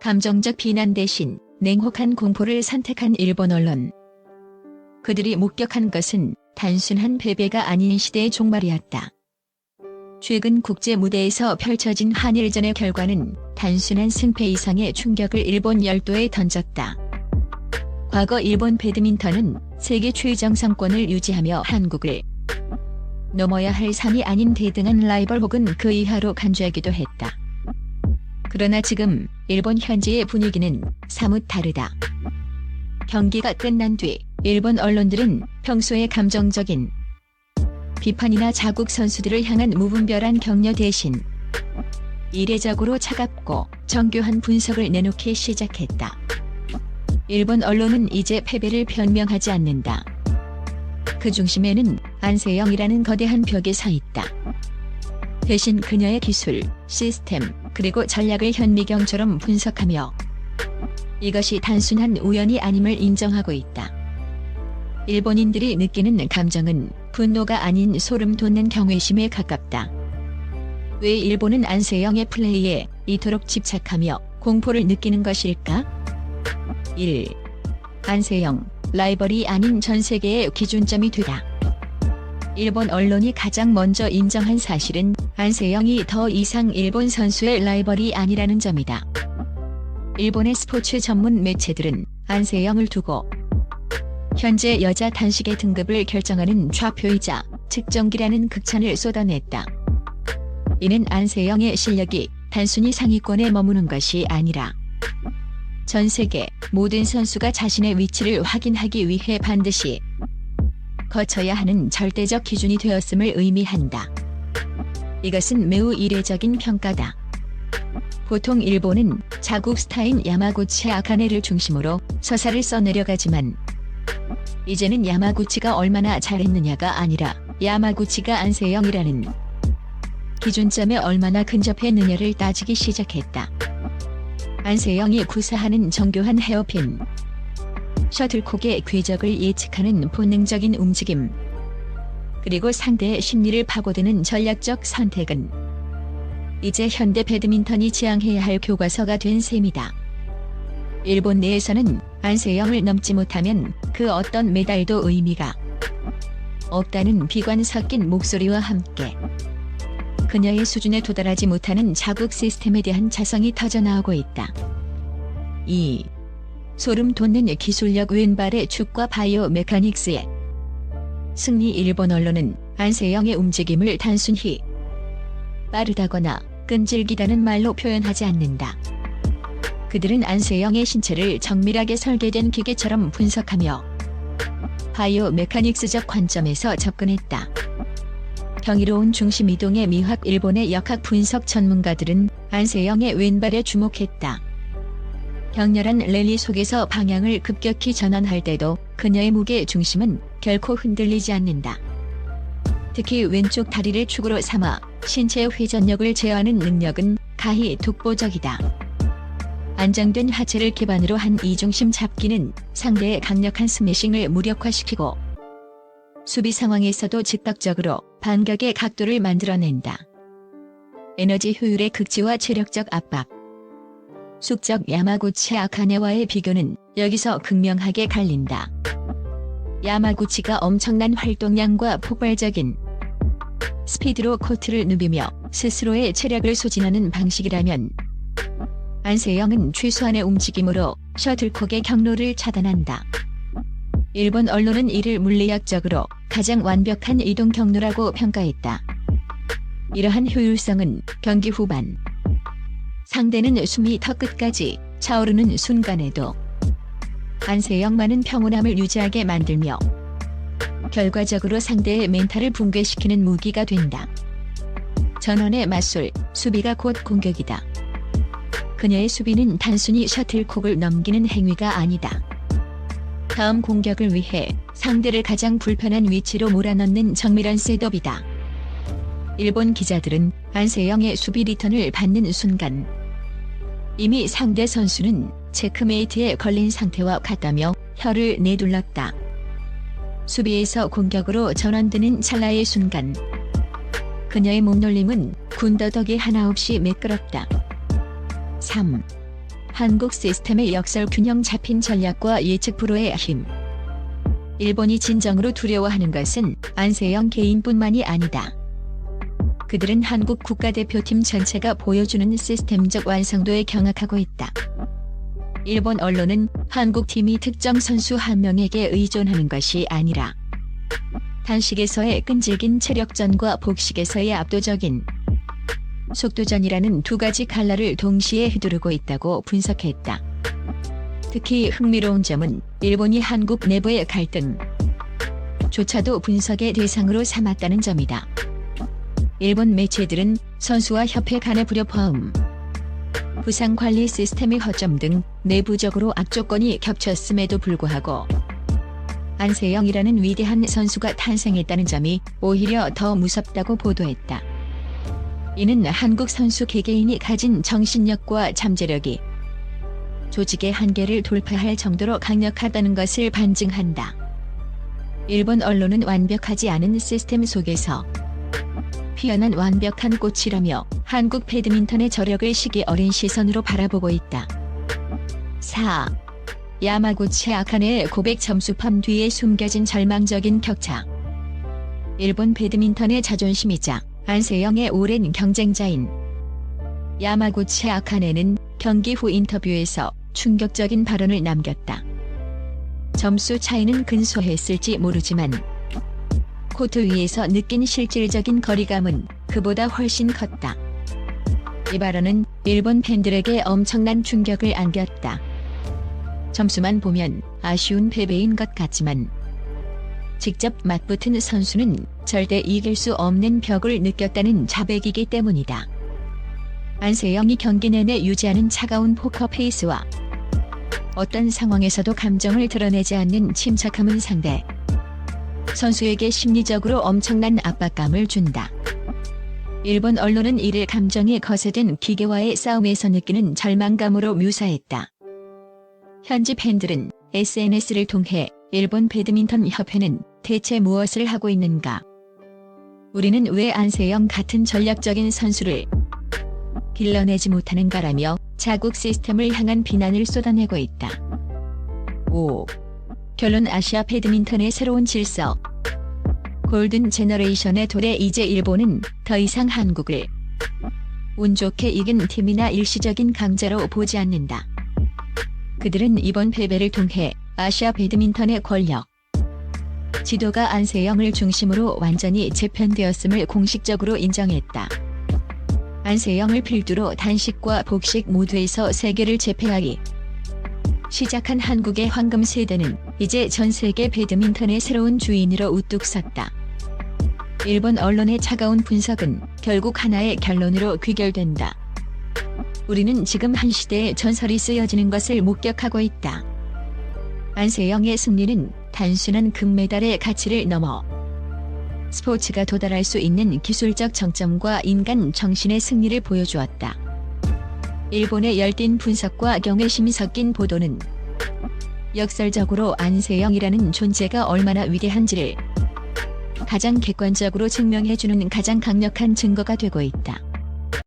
감정적 비난 대신 냉혹한 공포를 선택한 일본 언론. 그들이 목격한 것은 단순한 패배가 아닌 시대의 종말이었다. 최근 국제 무대에서 펼쳐진 한일전의 결과는 단순한 승패 이상의 충격을 일본 열도에 던졌다. 과거 일본 배드민턴은 세계 최정상권을 유지하며 한국을 넘어야 할 상이 아닌 대등한 라이벌 혹은 그 이하로 간주하기도 했다. 그러나 지금 일본 현지의 분위기는 사뭇 다르다. 경기가 끝난 뒤 일본 언론들은 평소의 감정적인 비판이나 자국 선수들을 향한 무분별한 격려 대신 이례적으로 차갑고 정교한 분석을 내놓기 시작했다. 일본 언론은 이제 패배를 변명하지 않는다. 그 중심에는 안세영이라는 거대한 벽이 서 있다. 대신 그녀의 기술, 시스템, 그리고 전략을 현미경처럼 분석하며 이것이 단순한 우연이 아님을 인정하고 있다. 일본인들이 느끼는 감정은 분노가 아닌 소름 돋는 경외심에 가깝다. 왜 일본은 안세영의 플레이에 이토록 집착하며 공포를 느끼는 것일까? 1. 안세영, 라이벌이 아닌 전 세계의 기준점이 되다. 일본 언론이 가장 먼저 인정한 사실은 안세영이 더 이상 일본 선수의 라이벌이 아니라는 점이다. 일본의 스포츠 전문 매체들은 안세영을 두고 현재 여자 단식의 등급을 결정하는 좌표이자 측정기라는 극찬을 쏟아냈다. 이는 안세영의 실력이 단순히 상위권에 머무는 것이 아니라 전 세계 모든 선수가 자신의 위치를 확인하기 위해 반드시 거쳐야 하는 절대적 기준이 되었음을 의미한다. 이것은 매우 이례적인 평가다. 보통 일본은 자국 스타인 야마구치 아카네를 중심으로 서사를 써내려가지만 이제는 야마구치가 얼마나 잘했느냐가 아니라 야마구치가 안세영이라는 기준점에 얼마나 근접했느냐를 따지기 시작했다. 안세영이 구사하는 정교한 헤어핀, 셔틀콕의 궤적을 예측하는 본능적인 움직임, 그리고 상대의 심리를 파고드는 전략적 선택은 이제 현대 배드민턴이 지향해야 할 교과서가 된 셈이다. 일본 내에서는 안세영을 넘지 못하면 그 어떤 메달도 의미가 없다는 비관 섞인 목소리와 함께 그녀의 수준에 도달하지 못하는 자국 시스템에 대한 자성이 터져나오고 있다. 2. 소름 돋는 기술력 왼발의 축과 바이오 메카닉스의 승리. 일본 언론은 안세영의 움직임을 단순히 빠르다거나 끈질기다는 말로 표현하지 않는다. 그들은 안세영의 신체를 정밀하게 설계된 기계처럼 분석하며 바이오 메카닉스적 관점에서 접근했다. 경이로운 중심 이동의 미학. 일본의 역학 분석 전문가들은 안세영의 왼발에 주목했다. 격렬한 랠리 속에서 방향을 급격히 전환할 때도 그녀의 무게 중심은 결코 흔들리지 않는다. 특히 왼쪽 다리를 축으로 삼아 신체의 회전력을 제어하는 능력은 가히 독보적이다. 안정된 하체를 기반으로 한 이중심 잡기는 상대의 강력한 스매싱을 무력화시키고 수비 상황에서도 즉각적으로 반격의 각도를 만들어낸다. 에너지 효율의 극치와 체력적 압박. 숙적 야마구치 아카네와의 비교는 여기서 극명하게 갈린다. 야마구치가 엄청난 활동량과 폭발적인 스피드로 코트를 누비며 스스로의 체력을 소진하는 방식이라면 안세영은 최소한의 움직임으로 셔틀콕의 경로를 차단한다. 일본 언론은 이를 물리학적으로 가장 완벽한 이동 경로라고 평가했다. 이러한 효율성은 경기 후반 상대는 숨이 턱 끝까지 차오르는 순간에도 안세영만은 평온함을 유지하게 만들며 결과적으로 상대의 멘탈을 붕괴시키는 무기가 된다. 전원의 맞술, 수비가 곧 공격이다. 그녀의 수비는 단순히 셔틀콕을 넘기는 행위가 아니다. 다음 공격을 위해 상대를 가장 불편한 위치로 몰아넣는 정밀한 셋업이다. 일본 기자들은 안세영의 수비 리턴을 받는 순간 이미 상대 선수는 체크메이트에 걸린 상태와 같다며 혀를 내둘렀다. 수비에서 공격으로 전환되는 찰나의 순간 그녀의 몸놀림은 군더더기 하나 없이 매끄럽다. 3. 한국 시스템의 역설 균형 잡힌 전략과 예측 불허의 힘. 일본이 진정으로 두려워하는 것은 안세영 개인뿐만이 아니다. 그들은 한국 국가대표팀 전체가 보여주는 시스템적 완성도에 경악하고 있다. 일본 언론은 한국 팀이 특정 선수 한 명에게 의존하는 것이 아니라 단식에서의 끈질긴 체력전과 복식에서의 압도적인 속도전이라는 두 가지 칼날을 동시에 휘두르고 있다고 분석했다. 특히 흥미로운 점은 일본이 한국 내부의 갈등조차도 분석의 대상으로 삼았다는 점이다. 일본 매체들은 선수와 협회 간의 불협화음, 부상관리 시스템의 허점 등 내부적으로 악조건이 겹쳤음에도 불구하고 안세영이라는 위대한 선수가 탄생했다는 점이 오히려 더 무섭다고 보도했다. 이는 한국 선수 개개인이 가진 정신력과 잠재력이 조직의 한계를 돌파할 정도로 강력하다는 것을 반증한다. 일본 언론은 완벽하지 않은 시스템 속에서 피어난 완벽한 꽃이라며 한국 배드민턴의 저력을 시기 어린 시선으로 바라보고 있다. 4. 야마구치 아카네의 고백 점수판 뒤에 숨겨진 절망적인 격차. 일본 배드민턴의 자존심이자 안세영의 오랜 경쟁자인 야마구치 아카네는 경기 후 인터뷰에서 충격적인 발언을 남겼다. 점수 차이는 근소했을지 모르지만 코트 위에서 느낀 실질적인 거리감은 그보다 훨씬 컸다. 이 발언은 일본 팬들에게 엄청난 충격을 안겼다. 점수만 보면 아쉬운 패배인 것 같지만 직접 맞붙은 선수는 절대 이길 수 없는 벽을 느꼈다는 자백이기 때문이다. 안세영이 경기 내내 유지하는 차가운 포커 페이스와 어떤 상황에서도 감정을 드러내지 않는 침착함은 상대 선수에게 심리적으로 엄청난 압박감을 준다. 일본 언론은 이를 감정이 거세된 기계와의 싸움에서 느끼는 절망감으로 묘사했다. 현지 팬들은 SNS를 통해 일본 배드민턴 협회는 대체 무엇을 하고 있는가? 우리는 왜 안세영 같은 전략적인 선수를 길러내지 못하는가라며 자국 시스템을 향한 비난을 쏟아내고 있다. 5. 결론 아시아 배드민턴의 새로운 질서. 골든 제너레이션의 도래. 이제 일본은 더 이상 한국을 운 좋게 이긴 팀이나 일시적인 강자로 보지 않는다. 그들은 이번 패배를 통해 아시아 배드민턴의 권력 지도가 안세영을 중심으로 완전히 재편되었음을 공식적으로 인정했다. 안세영을 필두로 단식과 복식 모두에서 세계를 제패하기 시작한 한국의 황금 세대는 이제 전 세계 배드민턴의 새로운 주인으로 우뚝 섰다. 일본 언론의 차가운 분석은 결국 하나의 결론으로 귀결된다. 우리는 지금 한 시대의 전설이 쓰여지는 것을 목격하고 있다. 안세영의 승리는 단순한 금메달의 가치를 넘어 스포츠가 도달할 수 있는 기술적 정점과 인간 정신의 승리를 보여주었다. 일본의 열띤 분석과 경외심이 섞인 보도는 역설적으로 안세영이라는 존재가 얼마나 위대한지를 가장 객관적으로 증명해주는 가장 강력한 증거가 되고 있다.